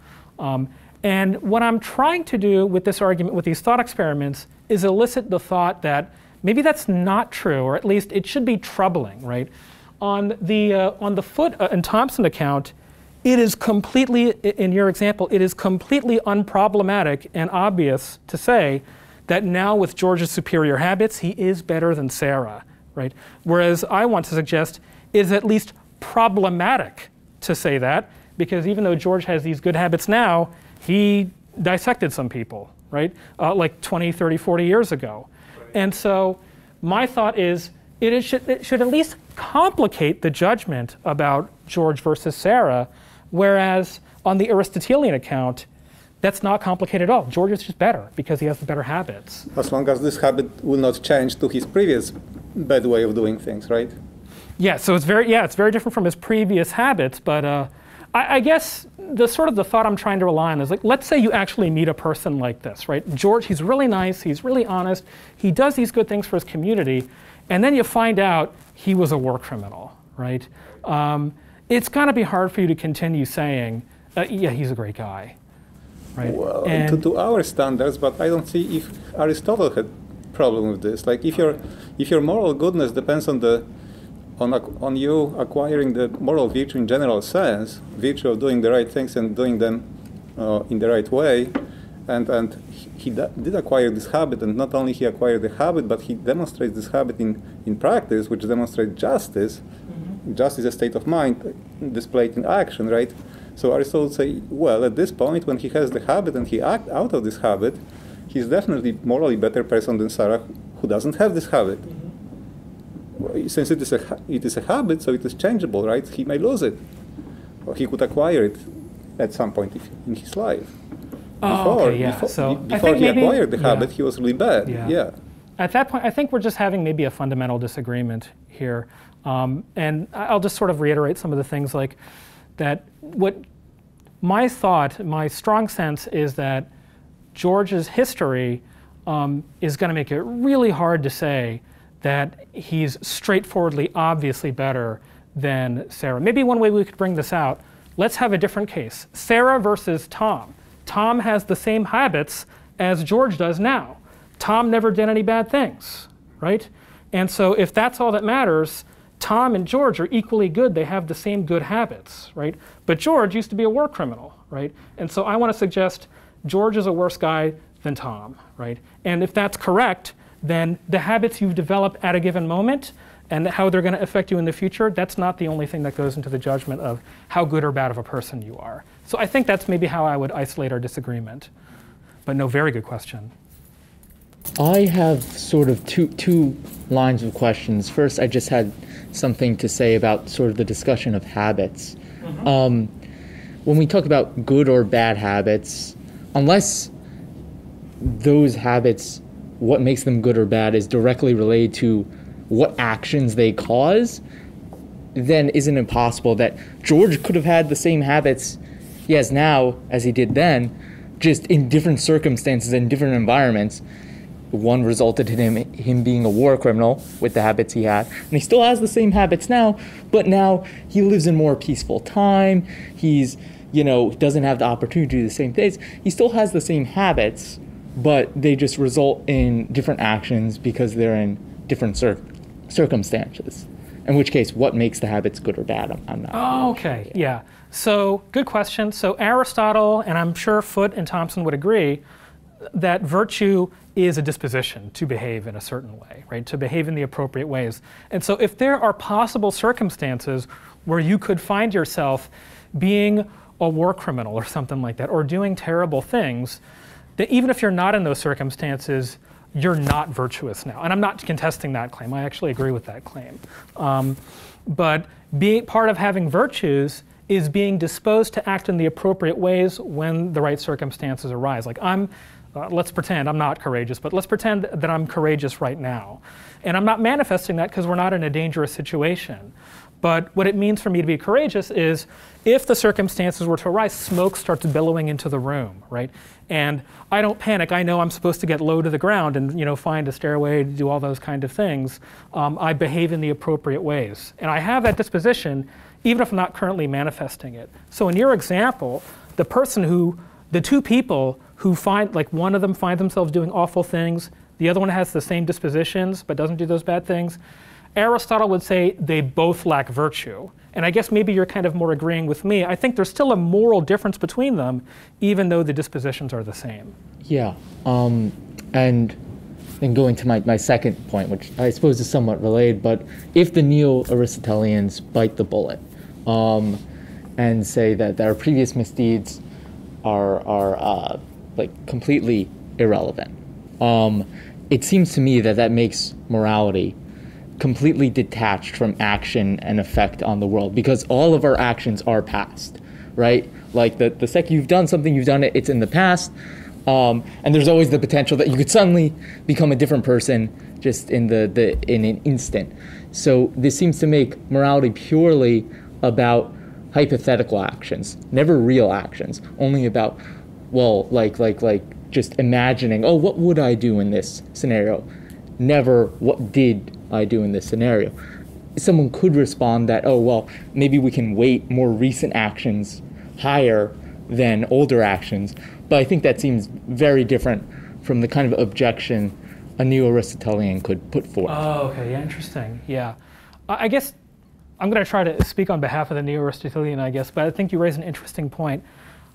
And what I'm trying to do with this argument, with these thought experiments, is elicit the thought that maybe that's not true, or at least it should be troubling, right? On the Foot and Thompson account, it is completely, in your example, it is completely unproblematic and obvious to say that now with George's superior habits, he is better than Sarah, right? Whereas I want to suggest it is at least problematic to say that, because even though George has these good habits now, he dissected some people, right? Like 20, 30, 40 years ago. Right. And so my thought is it should at least complicate the judgment about George versus Sarah, whereas on the Aristotelian account, that's not complicated at all. George is just better because he has the better habits. As long as this habit will not change to his previous bad way of doing things, right? Yeah, so it's very different from his previous habits, but I guess the thought I'm trying to rely on is, like, let's say you actually meet a person like this, right? George, he's really nice, he's really honest, he does these good things for his community, and then you find out he was a war criminal, right? It's gonna be hard for you to continue saying, yeah, he's a great guy, right? Well, to our standards, but I don't see if Aristotle had problem with this. Like, if your moral goodness depends on you acquiring the moral virtue in general sense, virtue of doing the right things and doing them in the right way, and he did acquire this habit, and not only he acquired the habit, but he demonstrates this habit in practice, which demonstrates justice. Mm-hmm. Justice is a state of mind displayed in action, right? So Aristotle would say, well, at this point, when he has the habit and he acts out of this habit, he's definitely morally better person than Sarah, who doesn't have this habit. Mm-hmm. Since it is a habit, so it is changeable, right? He may lose it, or he could acquire it at some point in his life. Before he acquired the habit, he was really bad. Yeah. At that point, I think we're just having maybe a fundamental disagreement here. And I'll just sort of reiterate some of the things, like that what my strong sense is that George's history is going to make it really hard to say that he's straightforwardly, obviously better than Sarah. Maybe one way we could bring this out, let's have a different case. Sarah versus Tom. Tom has the same habits as George does now. Tom never did any bad things, right? And so if that's all that matters, Tom and George are equally good. They have the same good habits, right? But George used to be a war criminal, right? And so I want to suggest George is a worse guy than Tom, right? And if that's correct, then the habits you've developed at a given moment and how they're going to affect you in the future, that's not the only thing that goes into the judgment of how good or bad of a person you are. So I think that's maybe how I would isolate our disagreement. But no, very good question. I have sort of two lines of questions. First, I just had something to say about sort of the discussion of habits. Mm-hmm. When we talk about good or bad habits, unless those habits, what makes them good or bad is directly related to what actions they cause, then isn't it possible that George could have had the same habits he has now as he did then, just in different circumstances and different environments, one resulted in him being a war criminal with the habits he had, and he still has the same habits now, but now he lives in more peaceful time. He's, doesn't have the opportunity to do the same things. He still has the same habits, but they just result in different actions because they're in different circumstances. In which case, what makes the habits good or bad? I'm not. Oh, okay, yeah. So, good question. So Aristotle, and I'm sure Foot and Thompson would agree, that virtue is a disposition to behave in a certain way, right? To behave in the appropriate ways. And so if there are possible circumstances where you could find yourself being a war criminal or something like that, or doing terrible things, that even if you're not in those circumstances, you're not virtuous now. And I'm not contesting that claim. I actually agree with that claim. But part of having virtues is being disposed to act in the appropriate ways when the right circumstances arise. Like let's pretend I'm not courageous, but let's pretend that I'm courageous right now. And I'm not manifesting that because we're not in a dangerous situation. But what it means for me to be courageous is if the circumstances were to arise, smoke starts billowing into the room, right? And I don't panic. I know I'm supposed to get low to the ground and find a stairway, do all those kind of things. I behave in the appropriate ways. And I have that disposition even if I'm not currently manifesting it. So in your example, the two people who find, like one of them finds themselves doing awful things, the other one has the same dispositions but doesn't do those bad things, Aristotle would say they both lack virtue. And I guess maybe you're kind of more agreeing with me. I think there's still a moral difference between them, even though the dispositions are the same. Yeah, and then going to my second point, which I suppose is somewhat related, but if the Neo-Aristotelians bite the bullet and say that our previous misdeeds are like completely irrelevant, it seems to me that makes morality completely detached from action and effect on the world, because all of our actions are past, right? Like the second you've done something, you've done it, it's in the past, and there's always the potential that you could suddenly become a different person just in an instant. So this seems to make morality purely about hypothetical actions, never real actions, only about, well, like just imagining, oh, what would I do in this scenario? Never, what did I do in this scenario? Someone could respond that, oh, well, maybe we can weight more recent actions higher than older actions. But I think that seems very different from the kind of objection a Neo-Aristotelian could put forth. Oh, okay, yeah, interesting, yeah. I guess I'm going to try to speak on behalf of the Neo-Aristotelian, I guess, but I think you raise an interesting point.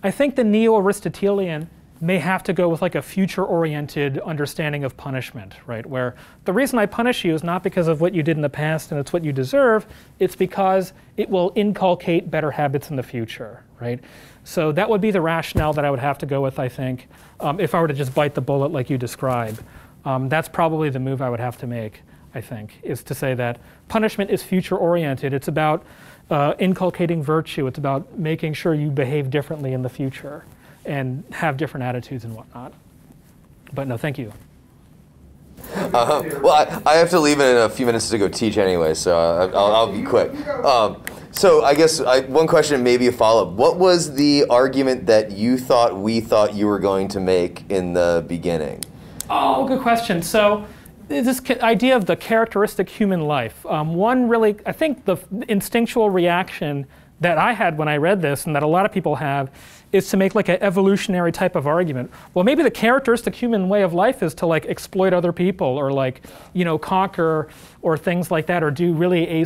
I think the Neo-Aristotelian may have to go with like a future-oriented understanding of punishment, right? Where the reason I punish you is not because of what you did in the past and it's what you deserve, it's because it will inculcate better habits in the future, right? So that would be the rationale that I would have to go with, I think, if I were to just bite the bullet like you describe. That's probably the move I would have to make, I think, is to say that punishment is future-oriented. It's about inculcating virtue. It's about making sure you behave differently in the future and have different attitudes and whatnot. But no, thank you. Well, I have to leave in a few minutes to go teach anyway, so I'll be quick. So I guess one question, maybe a follow-up. What was the argument that we thought you were going to make in the beginning? Oh, good question. So this idea of the characteristic human life. One really, I think the instinctual reaction that I had when I read this, and that a lot of people have, is to make like an evolutionary type of argument. Well, maybe the characteristic human way of life is to like exploit other people, or like, conquer, or things like that, or do really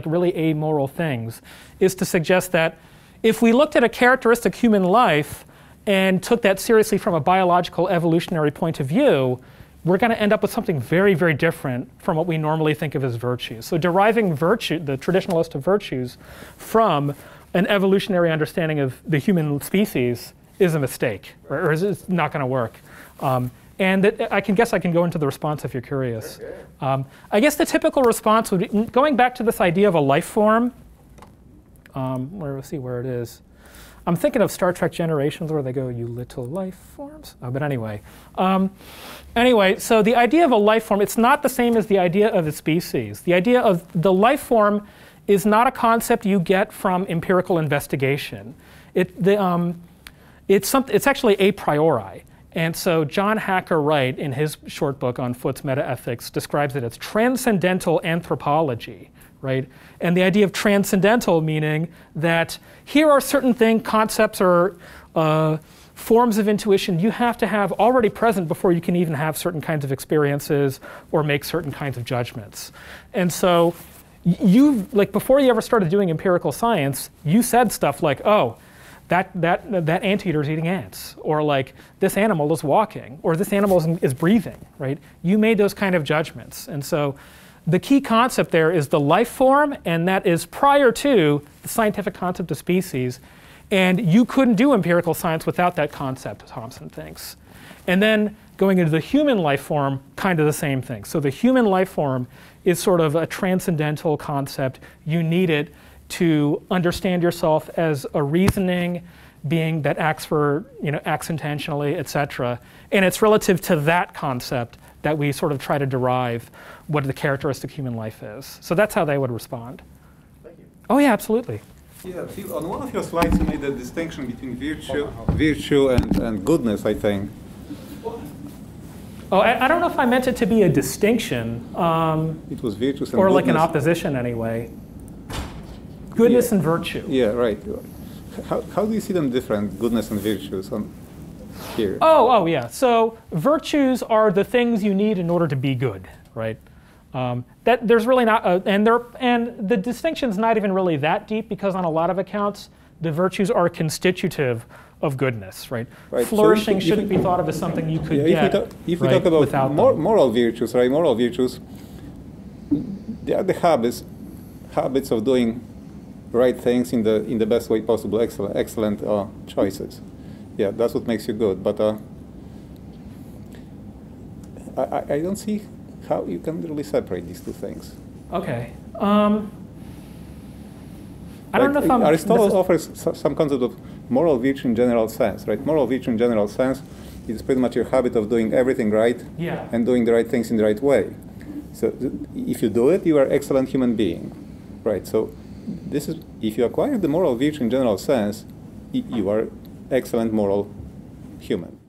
really amoral things. Is to suggest that if we looked at a characteristic human life and took that seriously from a biological evolutionary point of view, we're going to end up with something very, very different from what we normally think of as virtues. So deriving virtue, the traditional list of virtues, from an evolutionary understanding of the human species is a mistake, or it's not going to work. And I can go into the response if you're curious. I guess the typical response would be, going back to this idea of a life form, let's see where it is. I'm thinking of Star Trek Generations, where they go, "You little life forms." But anyway. Anyway, so the idea of a life form, it's not the same as the idea of a species. The idea of the life form is not a concept you get from empirical investigation. It's actually a priori. And so John Hacker Wright, in his short book on Foot's metaethics, describes it as transcendental anthropology, right? And the idea of transcendental meaning that here are certain concepts or forms of intuition you have to have already present before you can even have certain kinds of experiences or make certain kinds of judgments. And so before you ever started doing empirical science, you said stuff like, oh, that anteater is eating ants, or like this animal is walking, or this animal is breathing, right? You made those kind of judgments. And so the key concept there is the life form, and that is prior to the scientific concept of species. And you couldn't do empirical science without that concept, Thompson thinks. And then going into the human life form, kind of the same thing. So the human life form is sort of a transcendental concept. You need it to understand yourself as a reasoning being that acts intentionally, etc. And it's relative to that concept that we sort of try to derive what the characteristic human life is. So that's how they would respond. Thank you. Oh yeah, absolutely. Yeah, see, on one of your slides you made a distinction between virtue and goodness, I think. Oh, I don't know if I meant it to be a distinction. It was virtues and or goodness. Like an opposition anyway. Goodness and virtue. Yeah, right. How do you see them different, goodness and virtues, here? Oh, yeah. So virtues are the things you need in order to be good, right? That there's really not, and the distinction's not even really that deep, because on a lot of accounts, the virtues are constitutive of goodness, right? Flourishing so shouldn't be thought of as something you could get. If we talk about moral virtues, right? Moral virtues, they are the habits of doing right things in the best way possible, excellent choices. Yeah, that's what makes you good. But I don't see how you can really separate these two things. Okay. I don't know if Aristotle offers some concept of moral virtue in general sense, right? Moral virtue in general sense is pretty much your habit of doing everything right and doing the right things in the right way. So if you do it, you are an excellent human being, right? So this is, if you acquire the moral virtue in general sense, you are excellent moral human.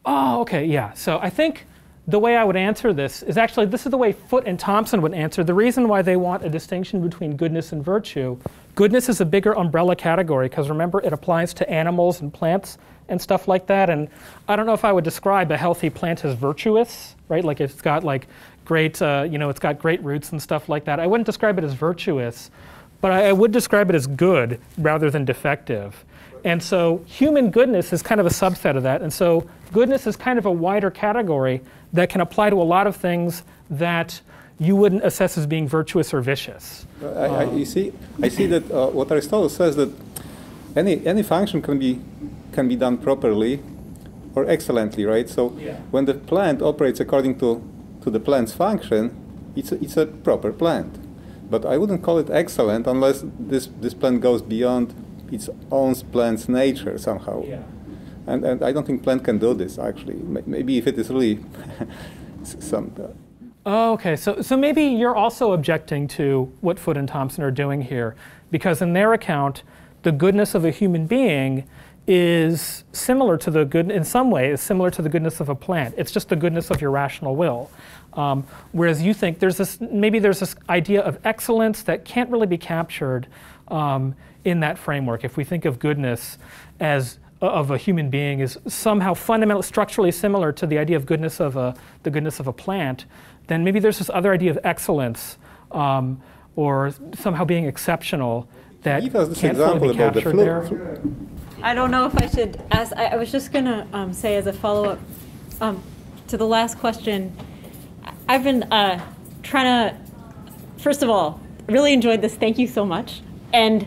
Oh, okay, yeah. So I think the way I would answer this is actually, this is the way Foot and Thompson would answer. The reason why they want a distinction between goodness and virtue, goodness is a bigger umbrella category, because remember, it applies to animals and plants and stuff like that. And I don't know if I would describe a healthy plant as virtuous, right? Like it's got like great, it's got great roots and stuff like that. I wouldn't describe it as virtuous, but I would describe it as good rather than defective. And so human goodness is kind of a subset of that. And so goodness is kind of a wider category that can apply to a lot of things that you wouldn't assess as being virtuous or vicious. I see that what Aristotle says, that any function can be done properly or excellently, right? So when the plant operates according to the plant's function, it's a proper plant. But I wouldn't call it excellent unless this plant goes beyond its own plant's nature somehow. Yeah. And I don't think plant can do this, actually. Maybe if it is really some... Oh, okay, so maybe you're also objecting to what Foot and Thompson are doing here, because in their account, the goodness of a human being is similar to the good, in some way, is similar to the goodness of a plant. It's just the goodness of your rational will. Whereas you think there's this idea of excellence that can't really be captured in that framework. If we think of goodness as of a human being is somehow fundamentally, structurally similar to the idea of goodness of the goodness of a plant, then maybe there's this other idea of excellence or somehow being exceptional that can't fully be captured there. I don't know if I should ask. I was just going to say as a follow-up to the last question, I've been trying to, first of all, really enjoyed this. Thank you so much. And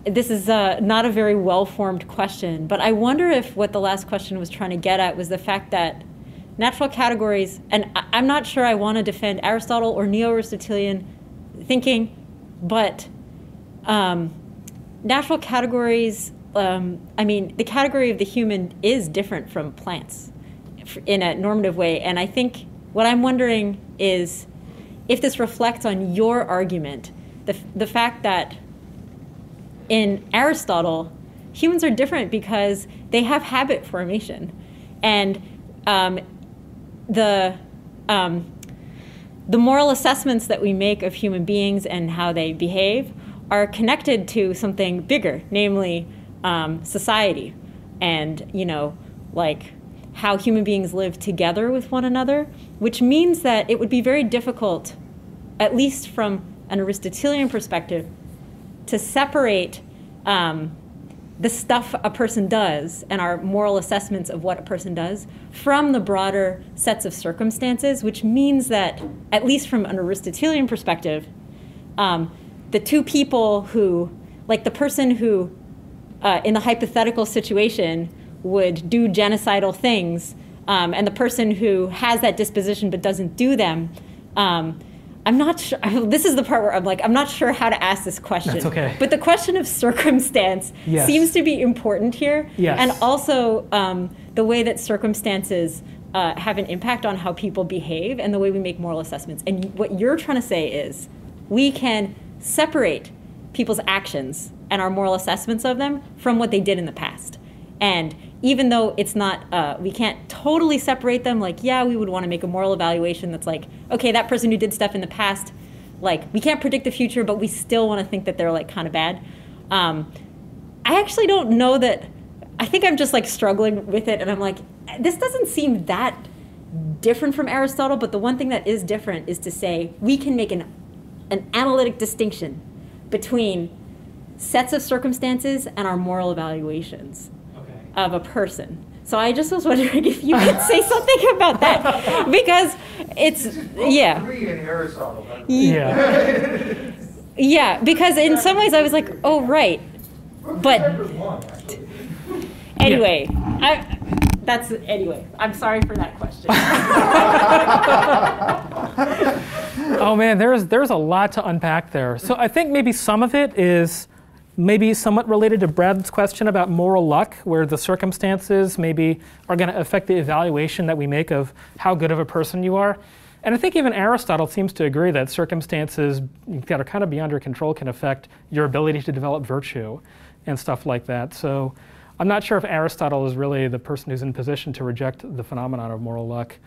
this is not a very well-formed question, but I wonder if what the last question was trying to get at was the fact that natural categories, and I'm not sure I want to defend Aristotle or Neo-Aristotelian thinking, but natural categories, the category of the human is different from plants in a normative way. And I think what I'm wondering is if this reflects on your argument, the fact that in Aristotle, humans are different because they have habit formation. And the moral assessments that we make of human beings and how they behave are connected to something bigger, namely society, and like how human beings live together with one another, which means that it would be very difficult, at least from an Aristotelian perspective, to separate the stuff a person does and our moral assessments of what a person does from the broader sets of circumstances, which means that, at least from an Aristotelian perspective, the two people who, like the person who, in the hypothetical situation, would do genocidal things, and the person who has that disposition but doesn't do them, I'm not sure. This is the part where I'm like, I'm not sure how to ask this question. That's okay. But the question of circumstance seems to be important here. Yes. And also the way that circumstances have an impact on how people behave and the way we make moral assessments. And what you're trying to say is we can separate people's actions and our moral assessments of them from what they did in the past. And even though it's not, we can't totally separate them, like, yeah, we would want to make a moral evaluation that's like, okay, that person who did stuff in the past, like, we can't predict the future, but we still want to think that they're, like, kind of bad. I actually don't know that, I think I'm just, like, struggling with it, and I'm like, this doesn't seem that different from Aristotle, but the one thing that is different is to say we can make an analytic distinction between sets of circumstances and our moral evaluations of a person. So I just was wondering if you could say something about that, because it's Agree in Aristotle. Yeah, because in some ways I was like, oh right, but anyway, I'm sorry for that question. Oh man, there's a lot to unpack there. So I think maybe some of it is maybe somewhat related to Brad's question about moral luck, where the circumstances maybe are going to affect the evaluation that we make of how good of a person you are. And I think even Aristotle seems to agree that circumstances that are kind of beyond your control can affect your ability to develop virtue and stuff like that. So I'm not sure if Aristotle is really the person who's in position to reject the phenomenon of moral luck.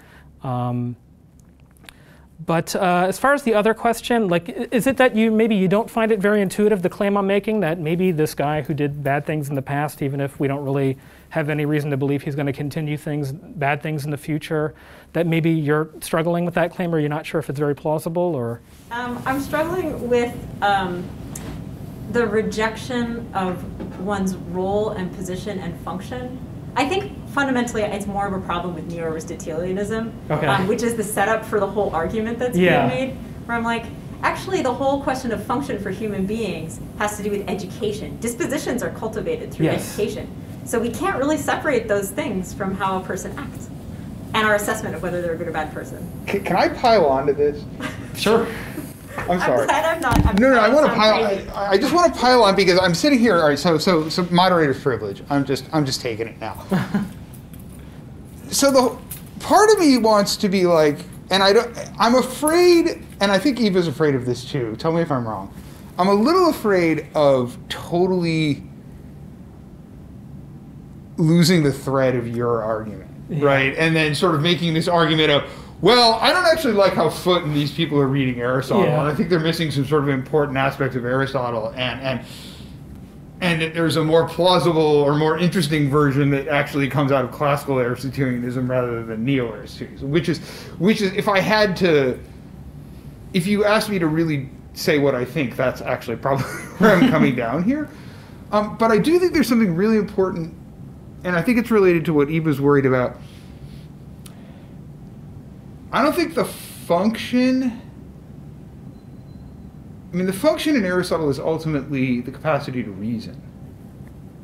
But as far as the other question, like, is it that maybe you don't find it very intuitive, the claim I'm making, that maybe this guy who did bad things in the past, even if we don't really have any reason to believe he's going to continue bad things in the future, that maybe you're struggling with that claim, or you're not sure if it's very plausible, or? I'm struggling with the rejection of one's role and position and function. I think fundamentally it's more of a problem with Neo-Aristotelianism, which is the setup for the whole argument that's being made, where I'm like, actually the whole question of function for human beings has to do with education. Dispositions are cultivated through education. So we can't really separate those things from how a person acts and our assessment of whether they're a good or bad person. Can I pile onto this? Sure. I'm sorry. I'm glad I'm not. No, I want to pile. I just want to pile on because I'm sitting here. All right, so moderator's privilege. I'm just taking it now. So the part of me wants to be like, and I'm afraid, and I think Eva's afraid of this too. Tell me if I'm wrong. I'm a little afraid of totally losing the thread of your argument, right? And then sort of making this argument of, well, I don't actually like how Foot and these people are reading Aristotle, and I think they're missing some sort of important aspects of Aristotle, and that there's a more plausible or more interesting version that actually comes out of classical Aristotelianism rather than Neo-Aristotelianism, which is if you asked me to really say what I think, that's actually probably where I'm coming down here. But I do think there's something really important, and I think it's related to what Eva's worried about. I don't think the function in Aristotle is ultimately the capacity to reason,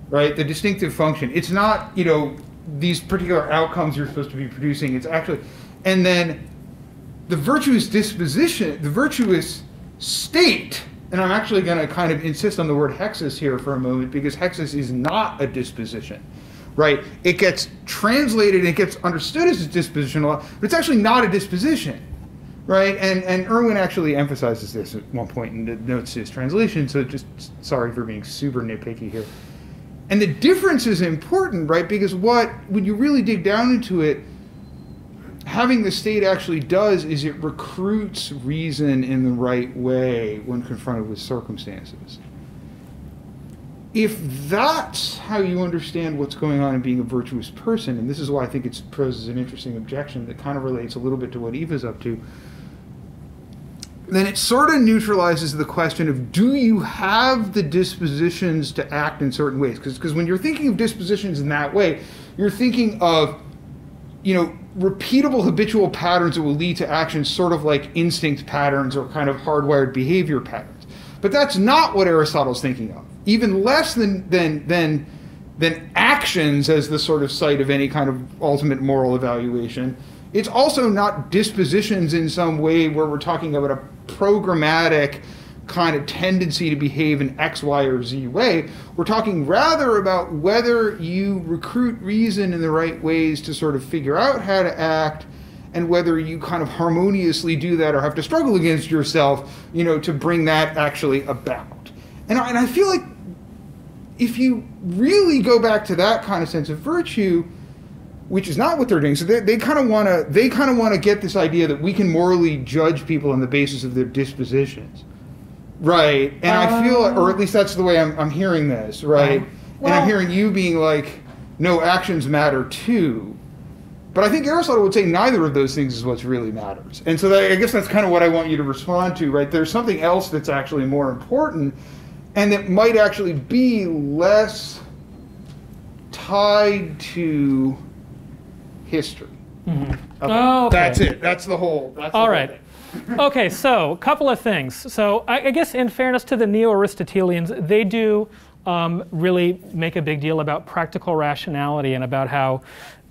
right? The distinctive function. It's not, these particular outcomes you're supposed to be producing. It's actually, and then the virtuous disposition, the virtuous state, and I'm actually going to kind of insist on the word hexis here for a moment, because hexis is not a disposition. Right? It gets translated, it gets understood as a disposition a lot, but it's actually not a disposition, right? And Irwin actually emphasizes this at one point in the notes to his translation, so just sorry for being super nitpicky here. And the difference is important, right? Because when you really dig down into it, having the state actually does is it recruits reason in the right way when confronted with circumstances. If that's how you understand what's going on in being a virtuous person, and this is why I think it poses an interesting objection that kind of relates a little bit to what Eva's up to, then it sort of neutralizes the question of, do you have the dispositions to act in certain ways? Because when you're thinking of dispositions in that way, you're thinking of, repeatable habitual patterns that will lead to actions sort of like instinct patterns or kind of hardwired behavior patterns. But that's not what Aristotle's thinking of. Even less than actions as the sort of site of any kind of ultimate moral evaluation. It's also not dispositions in some way where we're talking about a programmatic kind of tendency to behave in X, Y, or Z way. We're talking rather about whether you recruit reason in the right ways to sort of figure out how to act, and whether you kind of harmoniously do that or have to struggle against yourself, to bring that actually about. And I feel like if you really go back to that kind of sense of virtue, which is not what they're doing. So they kind of want to get this idea that we can morally judge people on the basis of their dispositions, right? And I feel, or at least that's the way I'm hearing this, right? And I'm hearing you being like, no, actions matter too. But I think Aristotle would say neither of those things is what really matters. And so I guess that's kind of what I want you to respond to, right? There's something else that's actually more important, and that might actually be less tied to history. Mm-hmm. Okay. Oh, okay. That's it. That's the whole. All right. Okay, so a couple of things. So I guess in fairness to the Neo-Aristotelians, they do really make a big deal about practical rationality and about how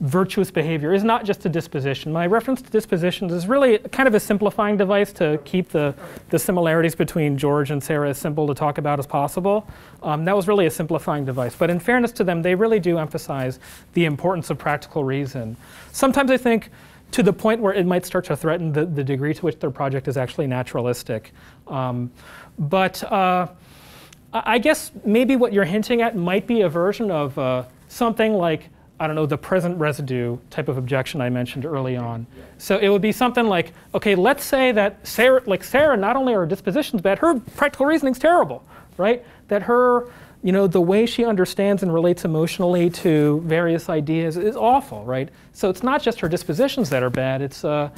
virtuous behavior is not just a disposition. My reference to dispositions is really kind of a simplifying device to keep the similarities between George and Sarah as simple to talk about as possible. That was really a simplifying device. But in fairness to them, they really do emphasize the importance of practical reason. Sometimes I think to the point where it might start to threaten the degree to which their project is actually naturalistic. But I guess maybe what you're hinting at might be a version of something like, I don't know, the present residue type of objection I mentioned early on. So it would be something like, okay, let's say that Sarah, not only are her dispositions bad, her practical reasoning's terrible, right? That her, the way she understands and relates emotionally to various ideas is awful, right? So it's not just her dispositions that are bad, it's, her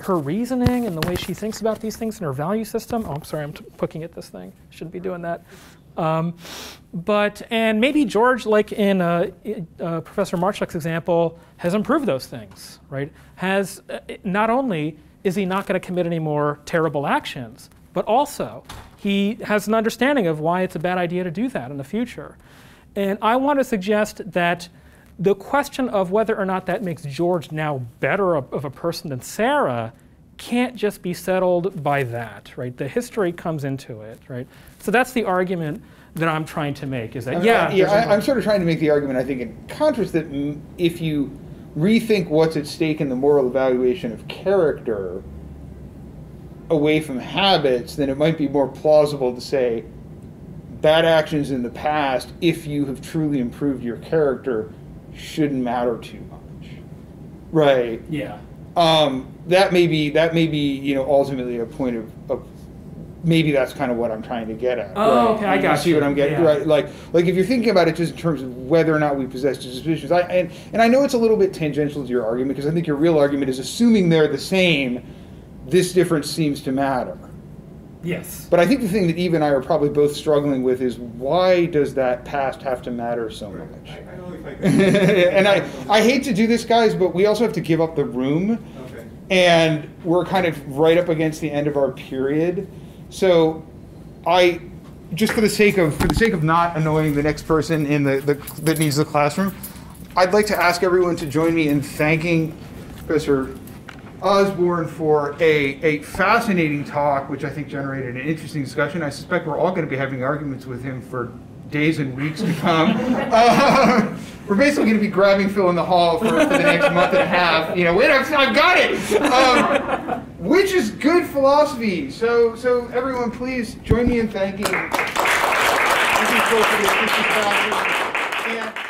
reasoning and the way she thinks about these things and her value system. Oh, I'm sorry, I'm poking at this thing. Shouldn't be doing that. And maybe George, like in Professor Marchuk's example, has improved those things, right? Not only is he not going to commit any more terrible actions, but also he has an understanding of why it's a bad idea to do that in the future. And I want to suggest that the question of whether or not that makes George now better of a person than Sarah can't just be settled by that, right? The history comes into it, right? So that's the argument that I'm trying to make, is that, I'm sort of trying to make the argument, I think, in contrast, that if you rethink what's at stake in the moral evaluation of character away from habits, then it might be more plausible to say bad actions in the past, if you have truly improved your character, shouldn't matter too much, right? Yeah. That may be, ultimately a point of maybe that's kind of what I'm trying to get at. Oh, right? okay, I got you. See what I'm getting, yeah. Right? Like if you're thinking about it just in terms of whether or not we possess dispositions, and I know it's a little bit tangential to your argument, because I think your real argument is assuming they're the same, this difference seems to matter. Yes. But I think the thing that Eve and I are probably both struggling with is, why does that past have to matter so much? I don't know if I can. And I hate to do this, guys, but we also have to give up the room. Okay. And we're kind of right up against the end of our period. So just for the sake of not annoying the next person in that needs the classroom, I'd like to ask everyone to join me in thanking Professor Osborne for a fascinating talk, which I think generated an interesting discussion. I suspect we're all going to be having arguments with him for days and weeks to come. We're basically going to be grabbing Phil in the hall for the next month and a half. Wait, I've got it! Which is good philosophy. So everyone, please join me in thanking This is both of the 50,000 and